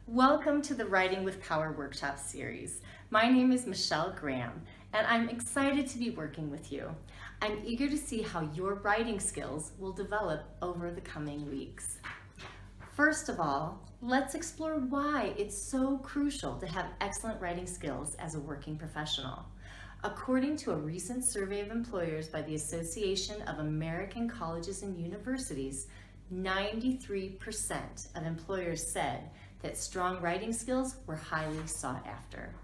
Welcome to the Writing with Power workshop series. My name is Michelle Graham, and I'm excited to be working with you. I'm eager to see how your writing skills will develop over the coming weeks. First of all, let's explore why it's so crucial to have excellent writing skills as a working professional. According to a recent survey of employers by the Association of American Colleges and Universities, 93% of employers said that strong writing skills were highly sought after.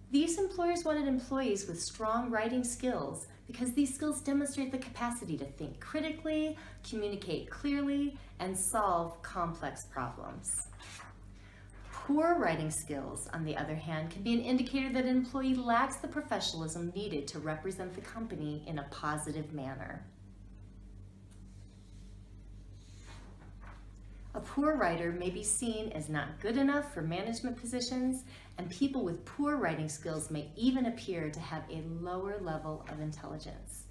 These employers wanted employees with strong writing skills because these skills demonstrate the capacity to think critically, communicate clearly, and solve complex problems. Poor writing skills, on the other hand, can be an indicator that an employee lacks the professionalism needed to represent the company in a positive manner. A poor writer may be seen as not good enough for management positions, and people with poor writing skills may even appear to have a lower level of intelligence.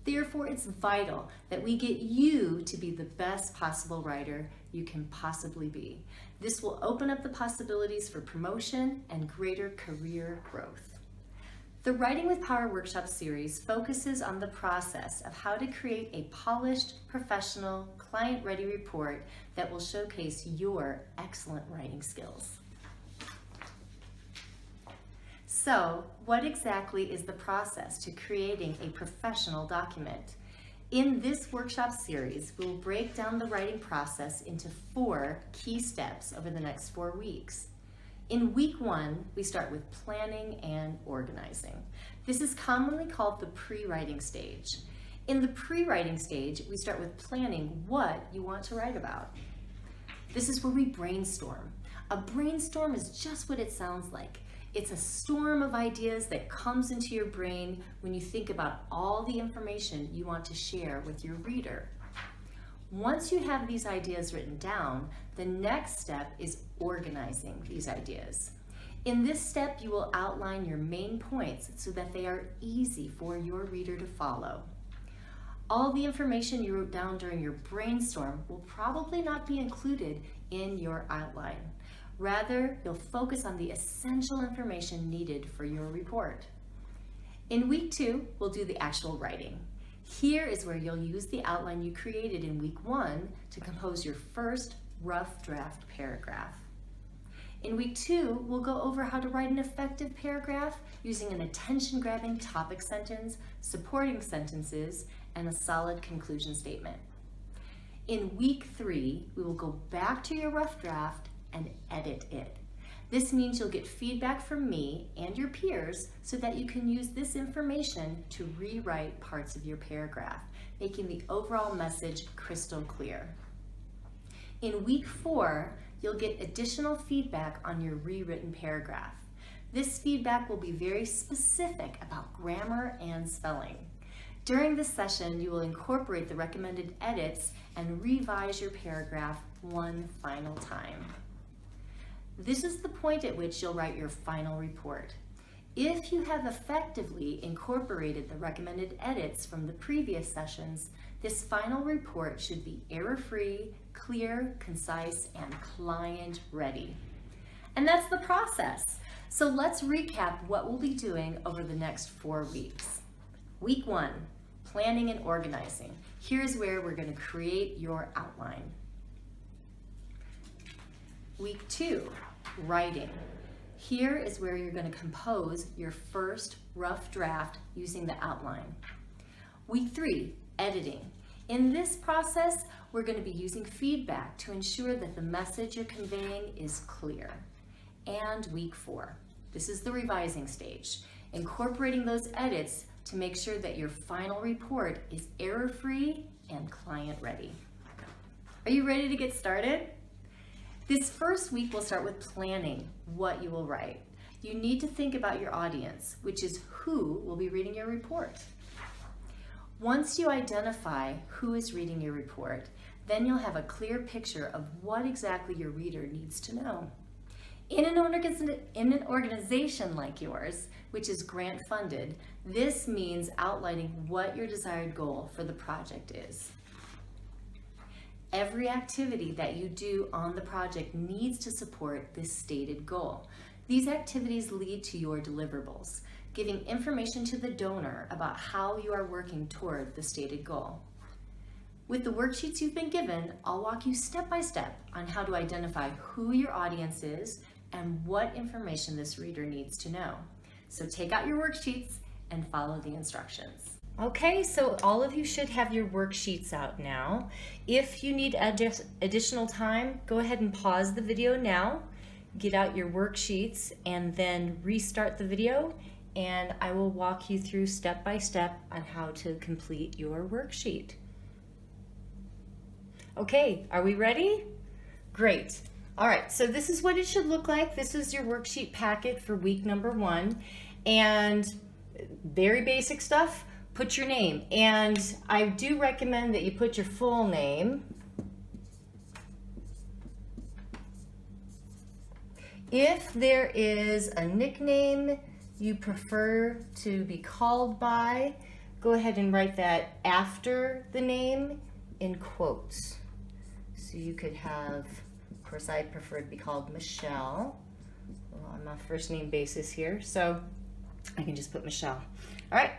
Therefore, it's vital that we get you to be the best possible writer you can possibly be. This will open up the possibilities for promotion and greater career growth. The Writing with Power workshop series focuses on the process of how to create a polished, professional, client-ready report that will showcase your excellent writing skills. So, what exactly is the process to creating a professional document? In this workshop series, we'll break down the writing process into 4 key steps over the next 4 weeks. In week 1, we start with planning and organizing. This is commonly called the pre-writing stage. In the pre-writing stage, we start with planning what you want to write about. This is where we brainstorm. A brainstorm is just what it sounds like. It's a storm of ideas that comes into your brain when you think about all the information you want to share with your reader. Once you have these ideas written down, the next step is organizing these ideas. In this step, you will outline your main points so that they are easy for your reader to follow. All the information you wrote down during your brainstorm will probably not be included in your outline. Rather, you'll focus on the essential information needed for your report. In week 2, we'll do the actual writing. Here is where you'll use the outline you created in week 1 to compose your first rough draft paragraph. In week 2, we'll go over how to write an effective paragraph using an attention-grabbing topic sentence, supporting sentences, and a solid conclusion statement. In week 3, we will go back to your rough draft and edit it. This means you'll get feedback from me and your peers so that you can use this information to rewrite parts of your paragraph, making the overall message crystal clear. In week 4, you'll get additional feedback on your rewritten paragraph. This feedback will be very specific about grammar and spelling. During this session, you will incorporate the recommended edits and revise your paragraph one final time. This is the point at which you'll write your final report. If you have effectively incorporated the recommended edits from the previous sessions, this final report should be error-free, clear, concise, and client-ready. And that's the process. So let's recap what we'll be doing over the next 4 weeks. Week 1, planning and organizing. Here's where we're going to create your outline. Week 2, writing. Here is where you're going to compose your first rough draft using the outline. Week 3, editing. In this process, we're going to be using feedback to ensure that the message you're conveying is clear. And week 4, this is the revising stage, incorporating those edits to make sure that your final report is error-free and client-ready. Are you ready to get started? This first week, we'll start with planning what you will write. You need to think about your audience, which is who will be reading your report. Once you identify who is reading your report, then you'll have a clear picture of what exactly your reader needs to know. In an organization like yours, which is grant funded, this means outlining what your desired goal for the project is. Every activity that you do on the project needs to support this stated goal. These activities lead to your deliverables, giving information to the donor about how you are working toward the stated goal. With the worksheets you've been given, I'll walk you step by step on how to identify who your audience is and what information this reader needs to know. So take out your worksheets and follow the instructions. Okay, so all of you should have your worksheets out now. If you need additional time, go ahead and pause the video now, get out your worksheets, and then restart the video, and I will walk you through step by step on how to complete your worksheet. Okay, are we ready? Great. All right, so this is what it should look like. This is your worksheet packet for week number 1, and very basic stuff. Put your name, and I do recommend that you put your full name. If there is a nickname you prefer to be called by, go ahead and write that after the name in quotes. So you could have, of course I prefer to be called Michelle on my first name basis here, so I can just put Michelle. All right.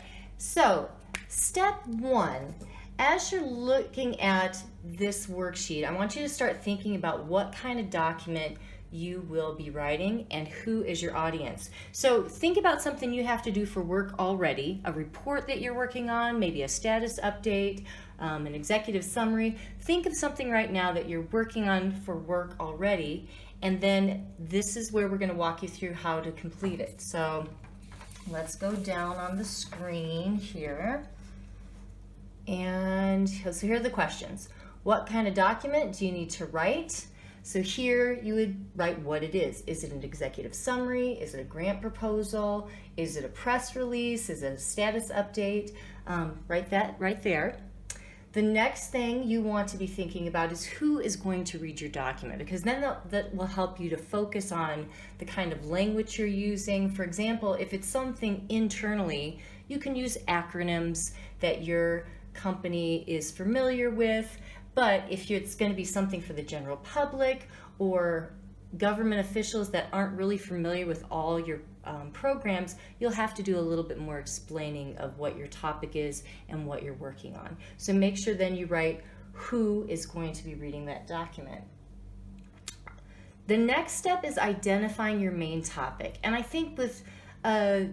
So, step 1, as you're looking at this worksheet, I want you to start thinking about what kind of document you will be writing and who is your audience. So think about something you have to do for work already, a report that you're working on, maybe a status update, an executive summary. Think of something right now that you're working on for work already, and then this is where we're going to walk you through how to complete it. So let's go down on the screen here. And so here are the questions. What kind of document do you need to write? So here you would write what it is. Is it an executive summary? Is it a grant proposal? Is it a press release? Is it a status update? Write that right there. The next thing you want to be thinking about is who is going to read your document, because then that will help you to focus on the kind of language you're using. For example, if it's something internally, you can use acronyms that your company is familiar with, but if it's going to be something for the general public or government officials that aren't really familiar with all your programs, you'll have to do a little bit more explaining of what your topic is and what you're working on. So make sure then you write who is going to be reading that document. The next step is identifying your main topic. And I think with a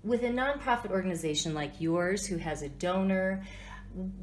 nonprofit organization like yours who has a donor,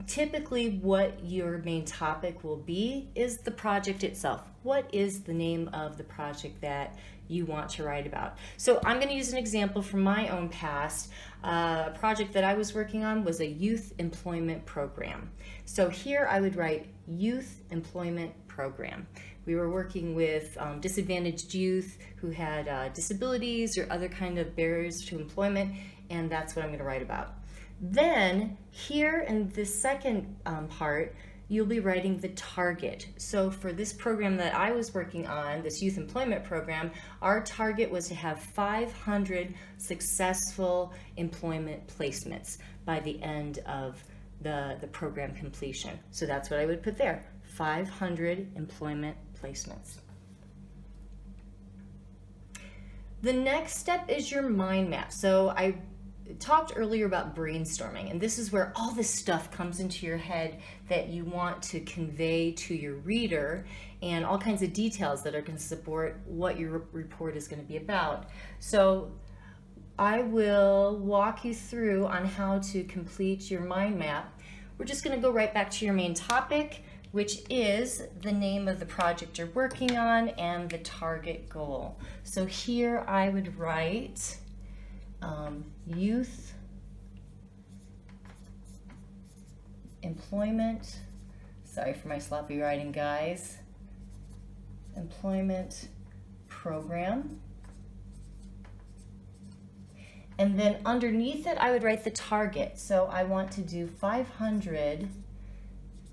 typically what your main topic will be is the project itself. What is the name of the project that you want to write about? So I'm going to use an example from my own past. A project that I was working on was a youth employment program. So here I would write youth employment program. We were working with disadvantaged youth who had disabilities or other kind of barriers to employment, and that's what I'm going to write about. Then here in this second part, you'll be writing the target. So for this program that I was working on, this youth employment program, our target was to have 500 successful employment placements by the end of the program completion. So that's what I would put there, 500 employment placements. The next step is your mind map. So I talked earlier about brainstorming, and this is where all this stuff comes into your head that you want to convey to your reader, and all kinds of details that are going to support what your report is going to be about. So I will walk you through on how to complete your mind map. We're just going to go right back to your main topic, which is the name of the project you're working on and the target goal. So here I would write youth employment, sorry for my sloppy writing, guys, employment program. And then underneath it, I would write the target. So I want to do 500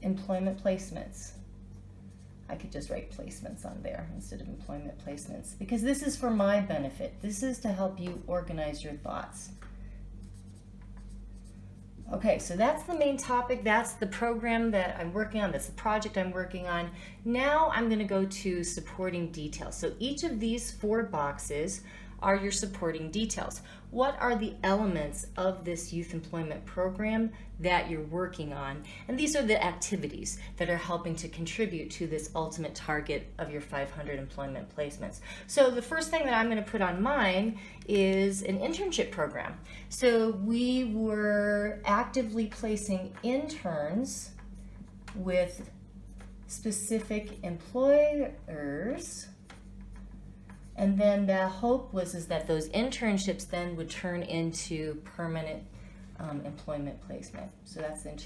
employment placements. I could just write placements on there instead of employment placements, because this is for my benefit. This is to help you organize your thoughts. Okay, so that's the main topic. That's the program that I'm working on. That's the project I'm working on. Now I'm going to go to supporting details. So each of these 4 boxes are your supporting details. What are the elements of this youth employment program that you're working on? And these are the activities that are helping to contribute to this ultimate target of your 500 employment placements. So the first thing that I'm going to put on mine is an internship program. So we were actively placing interns with specific employers. And then the hope was that those internships then would turn into permanent employment placement. So that's the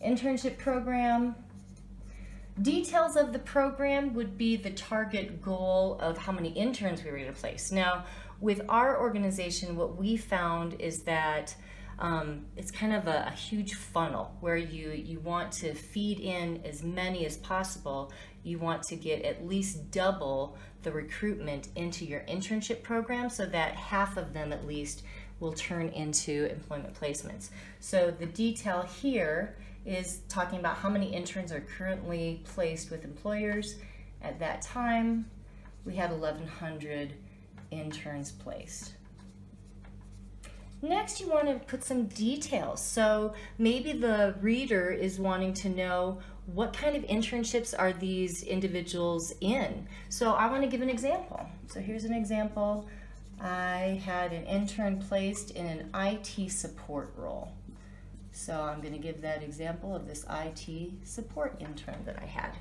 internship program. Details of the program would be the target goal of how many interns we were going to place. Now, with our organization, what we found is that it's kind of a huge funnel where you want to feed in as many as possible. You want to get at least double the recruitment into your internship program so that half of them at least will turn into employment placements. So the detail here is talking about how many interns are currently placed with employers. At that time, we had 1,100 interns placed. Next, you want to put some details. So maybe the reader is wanting to know what kind of internships are these individuals in. So I want to give an example. So here's an example. I had an intern placed in an IT support role. So I'm going to give that example of this IT support intern that I had.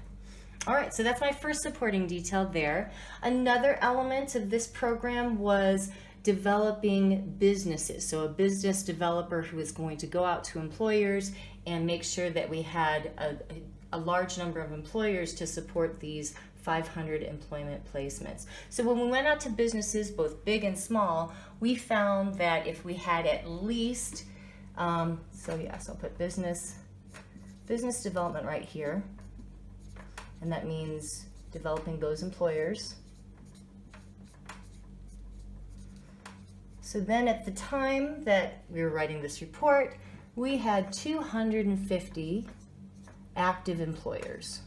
All right, so that's my first supporting detail there. Another element of this program was developing businesses. So a business developer who is going to go out to employers and make sure that we had a large number of employers to support these 500 employment placements. So when we went out to businesses, both big and small, we found that if we had at least, so I'll put business development right here, and that means developing those employers. So then at the time that we were writing this report, we had 250 active employers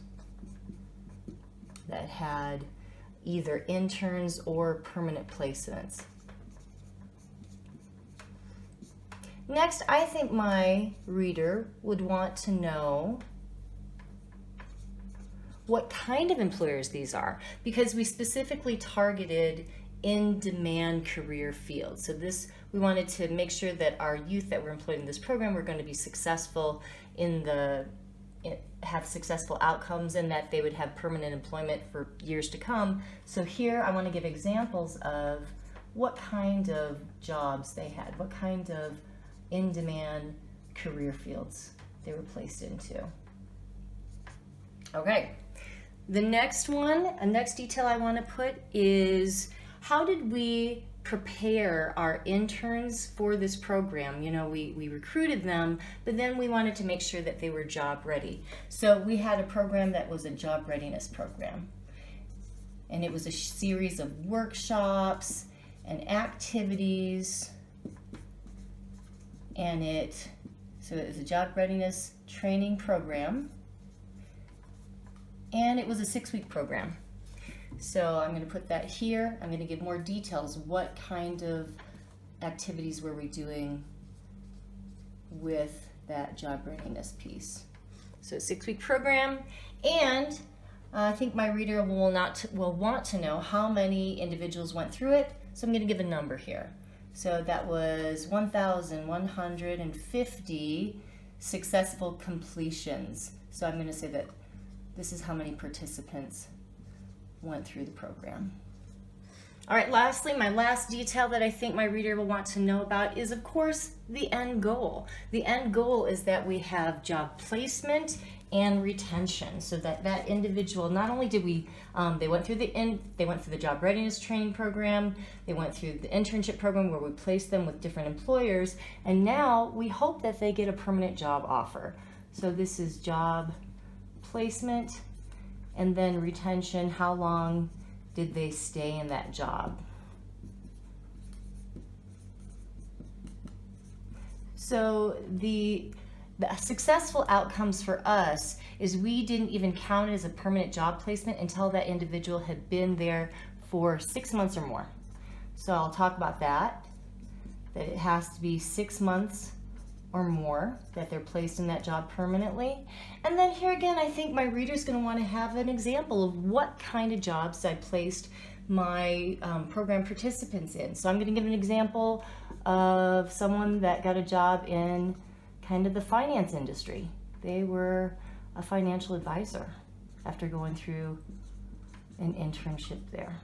that had either interns or permanent placements. Next, I think my reader would want to know what kind of employers these are, because we specifically targeted in-demand career fields. So we wanted to make sure that our youth that were employed in this program were going to be successful have successful outcomes, and that they would have permanent employment for years to come. So here I want to give examples of what kind of jobs they had, what kind of in-demand career fields they were placed into. Okay, the next detail I want to put is, how did we prepare our interns for this program? You know, we recruited them, but then we wanted to make sure that they were job ready. So we had a program that was a job readiness program. And it was a series of workshops and activities. And so it was a job readiness training program. And it was a 6-week program. So I'm going to put that here. I'm going to give more details. What kind of activities were we doing with that job readiness piece? So a 6-week program, and I think my reader will want to know how many individuals went through it. So I'm going to give a number here. So that was 1,150 successful completions. So I'm going to say that this is how many participants went through the program. All right, lastly, my last detail that I think my reader will want to know about is, of course, the end goal. The end goal is that we have job placement and retention, so that individual, not only did they went through the job readiness training program, they went through the internship program where we placed them with different employers, and now we hope that they get a permanent job offer. So this is job placement, and then retention, how long did they stay in that job? So the successful outcomes for us is we didn't even count it as a permanent job placement until that individual had been there for 6 months or more. So I'll talk about that it has to be 6 months or more that they're placed in that job permanently. And then here again, I think my reader's going to want to have an example of what kind of jobs I placed my program participants in. So I'm going to give an example of someone that got a job in kind of the finance industry. They were a financial advisor after going through an internship there.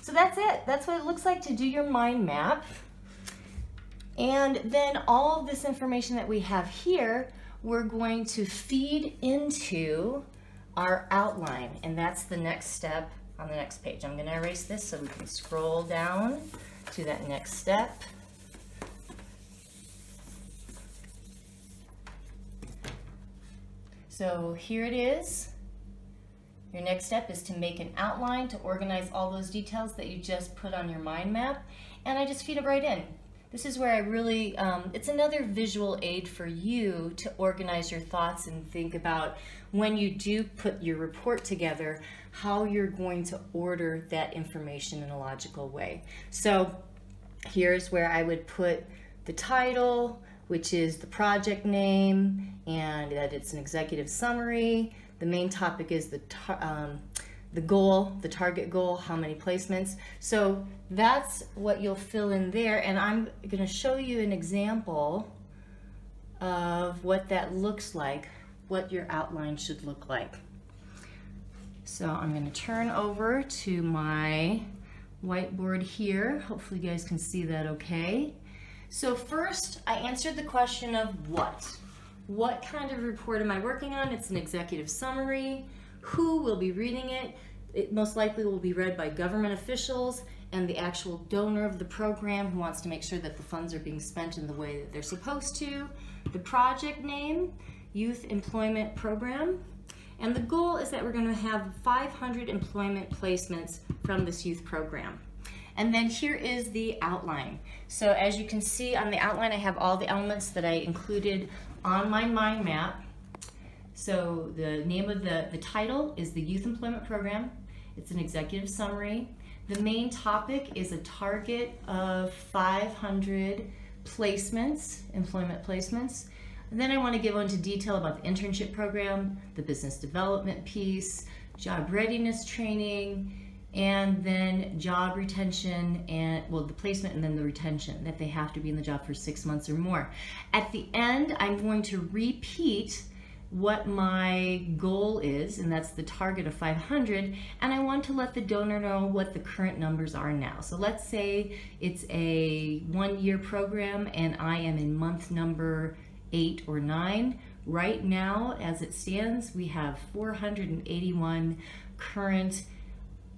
So that's it. That's what it looks like to do your mind map. And then all of this information that we have here, we're going to feed into our outline. And that's the next step on the next page. I'm going to erase this so we can scroll down to that next step. So here it is. Your next step is to make an outline to organize all those details that you just put on your mind map. And I just feed it right in. This is where I really, it's another visual aid for you to organize your thoughts and think about when you do put your report together, how you're going to order that information in a logical way. So here's where I would put the title, which is the project name, and that it's an executive summary. The main topic is the goal, the target goal, how many placements. So that's what you'll fill in there, and I'm going to show you an example of what that looks like, what your outline should look like. So I'm going to turn over to my whiteboard here. Hopefully you guys can see that okay. So first, I answered the question of what. What kind of report am I working on? It's an executive summary. Who will be reading it? It most likely will be read by government officials and the actual donor of the program who wants to make sure that the funds are being spent in the way that they're supposed to. The project name, Youth Employment Program. And the goal is that we're going to have 500 employment placements from this youth program. And then here is the outline. So as you can see on the outline, I have all the elements that I included on my mind map. So the name of the title is the Youth Employment Program. It's an executive summary. The main topic is a target of 500 placements, employment placements. And then I want to give into detail about the internship program, the business development piece, job readiness training, and then job retention and, well, the placement and then the retention, that they have to be in the job for 6 months or more. At the end, I'm going to repeat what my goal is, and that's the target of 500, and I want to let the donor know what the current numbers are now. So let's say it's a 1-year program and I am in month number 8 or 9. Right now, as it stands, we have 481 current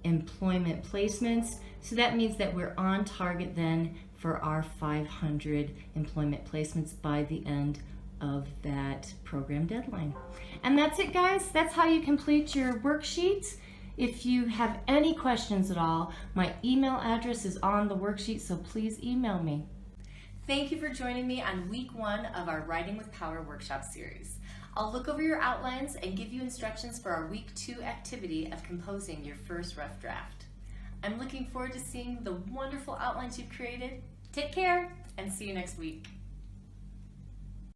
employment placements. So that means that we're on target then for our 500 employment placements by the end of that program deadline. And that's it, guys. That's how you complete your worksheet. If you have any questions at all, my email address is on the worksheet, so please email me. Thank you for joining me on week 1 of our Writing with Power workshop series. I'll look over your outlines and give you instructions for our week 2 activity of composing your first rough draft. I'm looking forward to seeing the wonderful outlines you've created. Take care and see you next week.